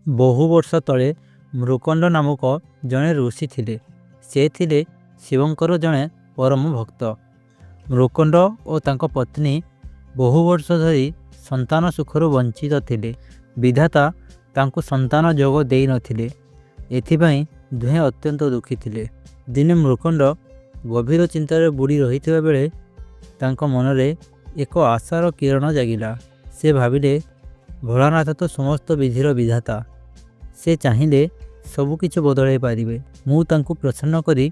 ବହୁ ବର୍ଷ ତଳେ ମୃକଣ୍ଡ ନାମକ ଜଣେ ଋଷି ଥିଲେ। ସେ ଥିଲେ ଶିବଙ୍କର ଜଣେ ପରମ ଭକ୍ତ। ମୃକଣ୍ଡ ଓ ତାଙ୍କ ପତ୍ନୀ ବହୁ ବର୍ଷ ଧରି ସନ୍ତାନ ସୁଖରୁ ବଞ୍ଚିତ ଥିଲେ। ବିଧାତା ତାଙ୍କୁ ସନ୍ତାନ ଯୋଗ ଦେଇନଥିଲେ। ଏଥିପାଇଁ ଦୁହେଁ ଅତ୍ୟନ୍ତ ଦୁଃଖୀ ଥିଲେ। ଦିନେ ମୃକଣ୍ଡ ଗଭୀର ଚିନ୍ତାରେ ବୁଡ଼ି ରହିଥିବା ବେଳେ ତାଙ୍କ ମନରେ ଏକ ଆଶାର କିରଣ ଜାଗିଲା। ସେ ଭାବିଲେ, ଭୋଳାନାଥ ତ ସମସ୍ତ ବିଧିର ବିଧାତା। ସେ ଚାହିଁଲେ ସବୁକିଛି ବଦଳାଇ ପାରିବେ। ମୁଁ ତାଙ୍କୁ ପ୍ରସନ୍ନ କରି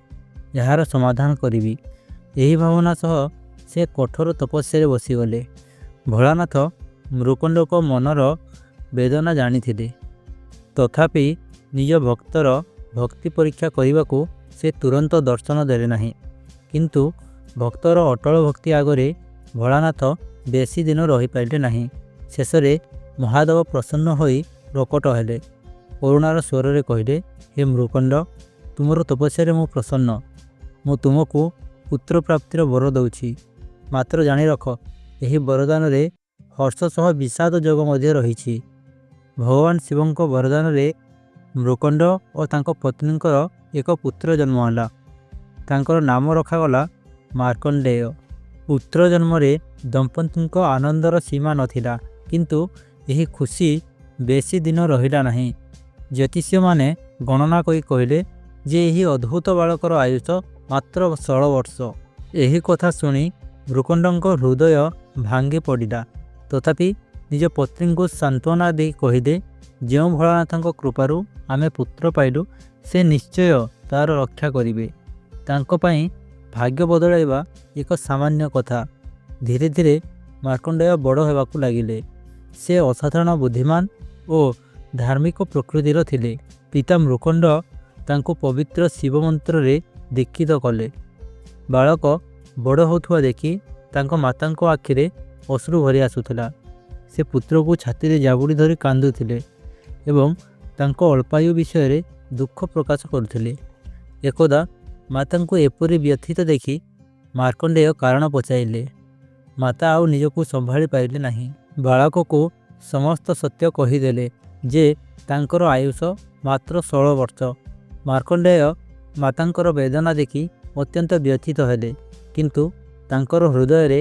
ଏହାର ସମାଧାନ କରିବି। ଏହି ଭାବନା ସହ ସେ କଠୋର ତପସ୍ୟାରେ ବସିଗଲେ। ଭୋଳାନାଥ ମୃକଣ୍ଡଙ୍କ ମନର ବେଦନା ଜାଣିଥିଲେ। ତଥାପି ନିଜ ଭକ୍ତର ଭକ୍ତି ପରୀକ୍ଷା କରିବାକୁ ସେ ତୁରନ୍ତ ଦର୍ଶନ ଦେଲେ ନାହିଁ। କିନ୍ତୁ ଭକ୍ତର ଅଟଳ ଭକ୍ତି ଆଗରେ ଭୋଳାନାଥ ବେଶୀ ଦିନ ରହିପାରିଲେ ନାହିଁ। ଶେଷରେ ମହାଦେବ ପ୍ରସନ୍ନ ହୋଇ ପ୍ରକଟ ହେଲେ। କରୁଣାର ସ୍ୱରରେ କହିଲେ, ହେ ମୃକଣ୍ଡ, ତୁମର ତପସ୍ୟାରେ ମୁଁ ପ୍ରସନ୍ନ। ମୁଁ ତୁମକୁ ପୁତ୍ର ପ୍ରାପ୍ତିର ବର ଦେଉଛି। ମାତ୍ର ଜାଣି ରଖ, ଏହି ବରଦାନରେ ହର୍ଷ ସହ ବିଷାଦ ଯୋଗ ମଧ୍ୟ ରହିଛି। ଭଗବାନ ଶିବଙ୍କ ବରଦାନରେ ମୃକଣ୍ଡ ଓ ତାଙ୍କ ପତ୍ନୀଙ୍କର ଏକ ପୁତ୍ର ଜନ୍ମ ହେଲା। ତାଙ୍କର ନାମ ରଖାଗଲା ମାର୍କଣ୍ଡେୟ। ପୁତ୍ର ଜନ୍ମରେ ଦମ୍ପତିଙ୍କ ଆନନ୍ଦର ସୀମା ନଥିଲା। କିନ୍ତୁ ଏହି ଖୁସି ବେଶୀ ଦିନ ରହିଲା ନାହିଁ। ଜ୍ୟୋତିଷୀମାନେ ଗଣନା କରି କହିଲେ ଯେ ଏହି ଅଦ୍ଭୁତ ବାଳକର ଆୟୁଷ ମାତ୍ର 16 ବର୍ଷ। ଏହି କଥା ଶୁଣି ମୃକଣ୍ଡଙ୍କ ହୃଦୟ ଭାଙ୍ଗି ପଡ଼ିଲା। ତଥାପି ନିଜ ପତ୍ନୀଙ୍କୁ ସାନ୍ତ୍ୱନା ଦେଇ କହିଲେ, ଯେଉଁ ଭୋଳାନାଥଙ୍କ କୃପାରୁ ଆମେ ପୁତ୍ର ପାଇଲୁ, ସେ ନିଶ୍ଚୟ ତାର ରକ୍ଷା କରିବେ। ତାଙ୍କ ପାଇଁ ଭାଗ୍ୟ ବଦଳାଇବା ଏକ ସାମାନ୍ୟ କଥା। ଧୀରେ ଧୀରେ ମାର୍କଣ୍ଡେୟ ବଡ଼ ହେବାକୁ ଲାଗିଲେ। ସେ ଅସାଧାରଣ ବୁଦ୍ଧିମାନ ଓ ଧାର୍ମିକ ପ୍ରକୃତିର ଥିଲେ। ପିତା ମୃକଣ୍ଡ ତାଙ୍କୁ ପବିତ୍ର ଶିବ ମନ୍ତ୍ରରେ ଦୀକ୍ଷିତ କଲେ। ବାଳକ ବଡ଼ ହେଉଥିବା ଦେଖି ତାଙ୍କ ମାତାଙ୍କ ଆଖିରେ ଅଶ୍ରୁ ଭରି ଆସୁଥିଲା। ସେ ପୁତ୍ରକୁ ଛାତିରେ ଜାବୁଡ଼ି ଧରି କାନ୍ଦୁଥିଲେ ଏବଂ ତାଙ୍କ ଅଳ୍ପାୟୁ ବିଷୟରେ ଦୁଃଖ ପ୍ରକାଶ କରୁଥିଲେ। ଏକଦା ମାତାଙ୍କୁ ଏପରି ବ୍ୟଥିତ ଦେଖି ମାର୍କଣ୍ଡେୟ କାରଣ ପଚାରିଲେ। ମାତା ଆଉ ନିଜକୁ ସମ୍ଭାଳି ପାରିଲେ ନାହିଁ। ବାଳକକୁ ସମସ୍ତ ସତ୍ୟ କହିଦେଲେ ଯେ ତାଙ୍କର ଆୟୁଷ ମାତ୍ର 16 ବର୍ଷ। ମାର୍କଣ୍ଡେୟ ମାତାଙ୍କର ବେଦନା ଦେଖି ଅତ୍ୟନ୍ତ ବ୍ୟଥିତ ହେଲେ। କିନ୍ତୁ ତାଙ୍କର ହୃଦୟରେ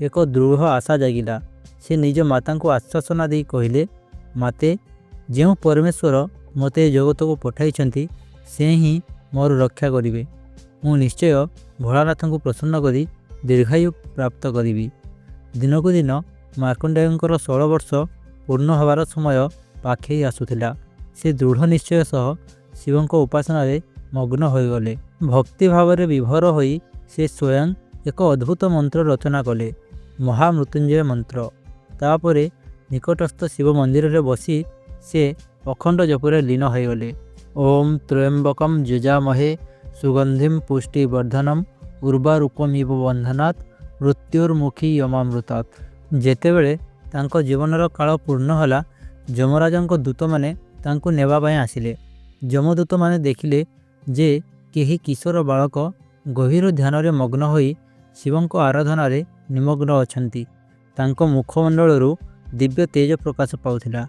ଏକ ଦୃଢ଼ ଆଶା ଜାଗିଲା। ସେ ନିଜ ମାତାଙ୍କୁ ଆଶ୍ୱାସନା ଦେଇ କହିଲେ, ମାତେ, ଯେଉଁ ପରମେଶ୍ୱର ମୋତେ ଏ ଜଗତକୁ ପଠାଇଛନ୍ତି, ସେ ହିଁ ମୋର ରକ୍ଷା କରିବେ। ମୁଁ ନିଶ୍ଚୟ ଭୋଳାନାଥଙ୍କୁ ପ୍ରସନ୍ନ କରି ଦୀର୍ଘାୟୁ ପ୍ରାପ୍ତ କରିବି। ଦିନକୁ ଦିନ ମାର୍କଣ୍ଡେୟଙ୍କର 16 ବର୍ଷ ପୂର୍ଣ୍ଣ ହେବାର ସମୟ ପାଖେଇ ଆସୁଥିଲା। ସେ ଦୃଢ଼ ନିଶ୍ଚୟ ସହ ଶିବଙ୍କ ଉପାସନାରେ ମଗ୍ନ ହୋଇଗଲେ। ଭକ୍ତି ଭାବରେ ବିଭୋର ହୋଇ ସେ ସ୍ୱୟଂ ଏକ ଅଦ୍ଭୁତ ମନ୍ତ୍ର ରଚନା କଲେ, ମହାମୃତ୍ୟୁଞ୍ଜୟ ମନ୍ତ୍ର। ତାପରେ ନିକଟସ୍ଥ ଶିବ ମନ୍ଦିରରେ ବସି ସେ ଅଖଣ୍ଡ ଜପରେ ଲୀନ ହୋଇଗଲେ। ଓମ୍ ତ୍ରୟମ୍ବକମ୍ ଯଜାମହେ ସୁଗନ୍ଧିଂ ପୁଷ୍ଟିବର୍ଦ୍ଧନମ୍ ଉର୍ବାରୁକମିବ ବନ୍ଧନାତ୍ ମୃତ୍ୟୁର୍ମୁଖୀ ୟମାମୃତାତ୍। ଯେତେବେଳେ ତାଙ୍କ ଜୀବନର କାଳ ପୂର୍ଣ୍ଣ ହେଲା, ଯମରାଜଙ୍କ ଦୂତମାନେ ତାଙ୍କୁ ନେବା ପାଇଁ ଆସିଲେ। ଯମଦୂତମାନେ ଦେଖିଲେ ଯେ କେହି କିଶୋର ବାଳକ ଗଭୀର ଧ୍ୟାନରେ ମଗ୍ନ ହୋଇ ଶିବଙ୍କ ଆରାଧନାରେ ନିମଗ୍ନ ଅଛନ୍ତି। ତାଙ୍କ ମୁଖମଣ୍ଡଳରୁ ଦିବ୍ୟ ତେଜ ପ୍ରକାଶ ପାଉଥିଲା।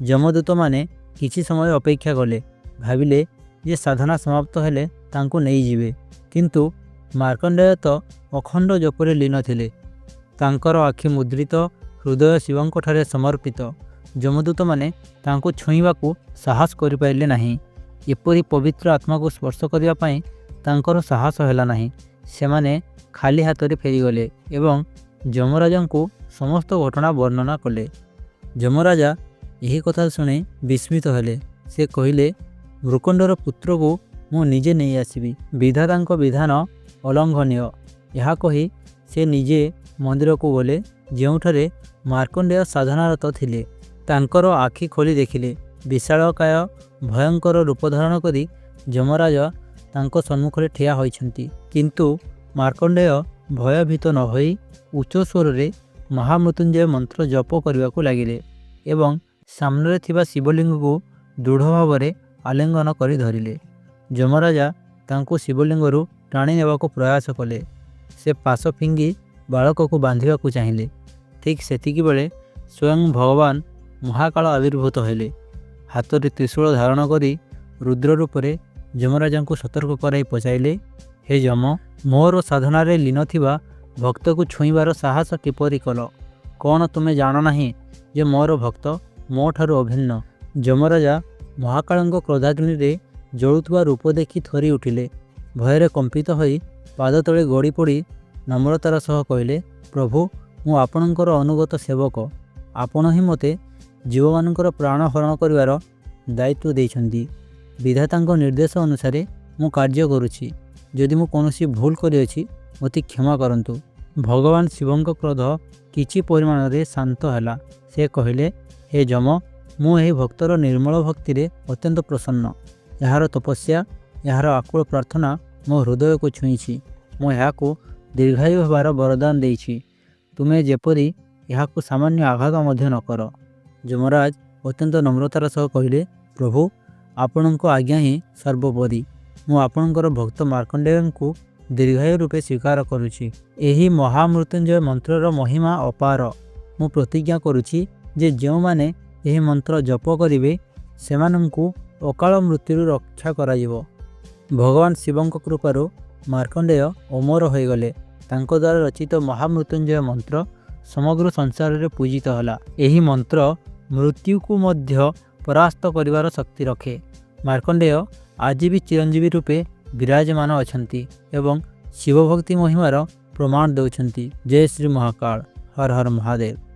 ଯମଦୂତମାନେ କିଛି ସମୟ ଅପେକ୍ଷା କଲେ। ଭାବିଲେ ଯେ ସାଧନା ସମାପ୍ତ ହେଲେ ତାଙ୍କୁ ନେଇଯିବେ। କିନ୍ତୁ ମାର୍କଣ୍ଡେୟ ତ ଅଖଣ୍ଡ ଜପରେ ଲୀନ ଥିଲେ। ତାଙ୍କର ଆଖି ମୁଦ୍ରିତ, ହୃଦୟ ଶିବଙ୍କଠାରେ ସମର୍ପିତ। ଯମଦୂତମାନେ ତାଙ୍କୁ ଛୁଇଁବାକୁ ସାହସ କରିପାରିଲେ ନାହିଁ। ଏପରି ପବିତ୍ର ଆତ୍ମାକୁ ସ୍ପର୍ଶ କରିବା ପାଇଁ ତାଙ୍କର ସାହସ ହେଲା ନାହିଁ। ସେମାନେ ଖାଲି ହାତରେ ଫେରିଗଲେ ଏବଂ ଯମରାଜଙ୍କୁ ସମସ୍ତ ଘଟଣା ବର୍ଣ୍ଣନା କଲେ। ଯମରାଜା ଏହି କଥା ଶୁଣି ବିସ୍ମିତ ହେଲେ। ସେ କହିଲେ, ମୃକଣ୍ଡର ପୁତ୍ରକୁ ମୁଁ ନିଜେ ନେଇ ଆସିବି। ବିଧାତାଙ୍କ ବିଧାନ ଅଲଙ୍ଘନୀୟ। ଏହା କହି ସେ ନିଜେ ମନ୍ଦିରକୁ ଗଲେ, ଯେଉଁଠାରେ ମାର୍କଣ୍ଡେୟ ସାଧନାରତ ଥିଲେ। ତାଙ୍କର ଆଖି ଖୋଲି ଦେଖିଲେ, ବିଶାଳକାୟ ଭୟଙ୍କର ରୂପ ଧାରଣ କରି ଯମରାଜ ତାଙ୍କ ସମ୍ମୁଖରେ ଠିଆ ହୋଇଛନ୍ତି। କିନ୍ତୁ ମାର୍କଣ୍ଡେୟ ଭୟଭୀତ ନ ହୋଇ ଉଚ୍ଚ ସ୍ୱରରେ ମହାମୃତ୍ୟୁଞ୍ଜୟ ମନ୍ତ୍ର ଜପ କରିବାକୁ ଲାଗିଲେ ଏବଂ ସାମ୍ନାରେ ଥିବା ଶିବଲିଙ୍ଗକୁ ଦୃଢ଼ ଭାବରେ ଆଲିଙ୍ଗନ କରି ଧରିଲେ। ଯମରାଜା ତାଙ୍କୁ ଶିବଲିଙ୍ଗରୁ ଟାଣି ନେବାକୁ ପ୍ରୟାସ କଲେ। ସେ ପାଶ ଫିଙ୍ଗି ବାଳକକୁ ବାନ୍ଧିବାକୁ ଚାହିଁଲେ। ଠିକ୍ ସେତିକିବେଳେ ସ୍ୱୟଂ ଭଗବାନ ମହାକାଳ ଆବିର୍ଭୂତ ହେଲେ। ହାତରେ ତ୍ରିଶୂଳ ଧାରଣ କରି ରୁଦ୍ର ରୂପରେ ଯମରାଜାଙ୍କୁ ସତର୍କ କରାଇ ପଚାରିଲେ, ହେ ଯମ, ମୋର ସାଧନାରେ ଲୀନ ଥିବା ଭକ୍ତକୁ ଛୁଇଁବାର ସାହସ କିପରି କଲ? କ'ଣ ତୁମେ ଜାଣ ନାହିଁ ଯେ ମୋର ଭକ୍ତ ମୋ ଠାରୁ ଅଭିନ୍ନ? ଯମରାଜା ମହାକାଳଙ୍କ କ୍ରୋଧାଗ୍ନିରେ ଜଳୁଥିବା ରୂପ ଦେଖି ଥରି ଉଠିଲେ। ଭୟରେ କମ୍ପିତ ହୋଇ ପାଦ ତଳେ ଗଡ଼ି ପଡ଼ି ନମ୍ରତାର ସହ କହିଲେ, ପ୍ରଭୁ, ମୁଁ ଆପଣଙ୍କର ଅନୁଗତ ସେବକ। ଆପଣ ହିଁ ମୋତେ ଜୀବମାନଙ୍କର ପ୍ରାଣ ହରଣ କରିବାର ଦାୟିତ୍ୱ ଦେଇଛନ୍ତି। ବିଧାତାଙ୍କ ନିର୍ଦ୍ଦେଶ ଅନୁସାରେ ମୁଁ କାର୍ଯ୍ୟ କରୁଛି। ଯଦି ମୁଁ କୌଣସି ଭୁଲ କରିଅଛି ମୋତେ କ୍ଷମା କରନ୍ତୁ। ଭଗବାନ ଶିବଙ୍କ କ୍ରୋଧ କିଛି ପରିମାଣରେ ଶାନ୍ତ ହେଲା। ସେ କହିଲେ, ହେ ଯମ, ମୁଁ ଏହି ଭକ୍ତର ନିର୍ମଳ ଭକ୍ତିରେ ଅତ୍ୟନ୍ତ ପ୍ରସନ୍ନ। ଏହାର ତପସ୍ୟା, ଏହାର ଆକୁଳ ପ୍ରାର୍ଥନା ମୋ ହୃଦୟକୁ ଛୁଇଁଛି। ମୁଁ ଏହାକୁ ଦୀର୍ଘାୟୁ ହେବାର ବରଦାନ ଦେଇଛି। ତୁମେ ଯେପରି ଏହାକୁ ସାମାନ୍ୟ ଆଘାତ ମଧ୍ୟ ନ କର। ଯମରାଜ ଅତ୍ୟନ୍ତ ନମ୍ରତାର ସହ କହିଲେ, ପ୍ରଭୁ, ଆପଣଙ୍କ ଆଜ୍ଞା ହିଁ ସର୍ବୋପରି। ମୁଁ ଆପଣଙ୍କର ଭକ୍ତ ମାର୍କଣ୍ଡେୟଙ୍କୁ ଦୀର୍ଘାୟୁ ରୂପେ ସ୍ୱୀକାର କରୁଛି। ଏହି ମହାମୃତ୍ୟୁଞ୍ଜୟ ମନ୍ତ୍ରର ମହିମା ଅପାର। ମୁଁ ପ୍ରତିଜ୍ଞା କରୁଛି ଯେ ଯେଉଁମାନେ ଏହି ମନ୍ତ୍ର ଜପ କରିବେ ସେମାନଙ୍କୁ ଅକାଳ ମୃତ୍ୟୁରୁ ରକ୍ଷା କରାଯିବ। ଭଗବାନ ଶିବଙ୍କ କୃପାରୁ ମାର୍କଣ୍ଡେୟ ଅମର ହୋଇଗଲେ। ତାଙ୍କ ଦ୍ୱାରା ରଚିତ ମହାମୃତ୍ୟୁଞ୍ଜୟ ମନ୍ତ୍ର ସମଗ୍ର ସଂସାରରେ ପୂଜିତ ହେଲା। ଏହି ମନ୍ତ୍ର ମୃତ୍ୟୁକୁ ମଧ୍ୟ ପରାସ୍ତ କରିବାର ଶକ୍ତି ରଖେ। ମାର୍କଣ୍ଡେୟ ଆଜି ବି ଚିରଞ୍ଜୀବୀ ରୂପେ ବିରାଜମାନ ଅଛନ୍ତି ଏବଂ ଶିବଭକ୍ତି ମହିମାର ପ୍ରମାଣ ଦେଉଛନ୍ତି। ଜୟ ଶ୍ରୀ ମହାକାଳ। ହର ହର ମହାଦେବ।